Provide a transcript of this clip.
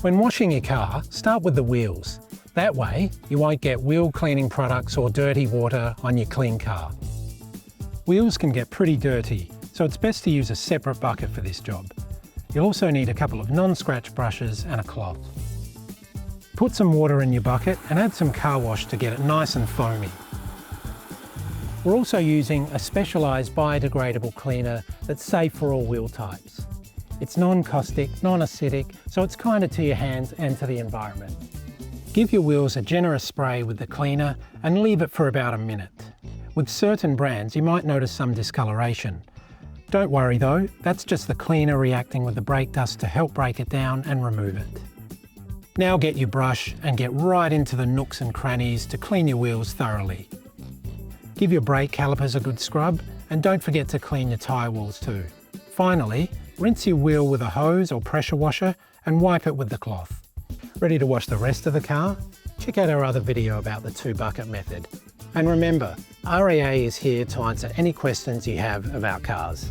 When washing your car, start with the wheels. That way, you won't get wheel cleaning products or dirty water on your clean car. Wheels can get pretty dirty, so it's best to use a separate bucket for this job. You'll also need a couple of non-scratch brushes and a cloth. Put some water in your bucket and add some car wash to get it nice and foamy. We're also using a specialised biodegradable cleaner that's safe for all wheel types. It's non-caustic, non-acidic, so it's kinder to your hands and to the environment. Give your wheels a generous spray with the cleaner and leave it for about a minute. With certain brands, you might notice some discoloration. Don't worry though, that's just the cleaner reacting with the brake dust to help break it down and remove it. Now get your brush and get right into the nooks and crannies to clean your wheels thoroughly. Give your brake calipers a good scrub and don't forget to clean your tyre walls too. Finally, rinse your wheel with a hose or pressure washer and wipe it with the cloth. Ready to wash the rest of the car? Check out our other video about the 2-bucket method. And remember, RAA is here to answer any questions you have about cars.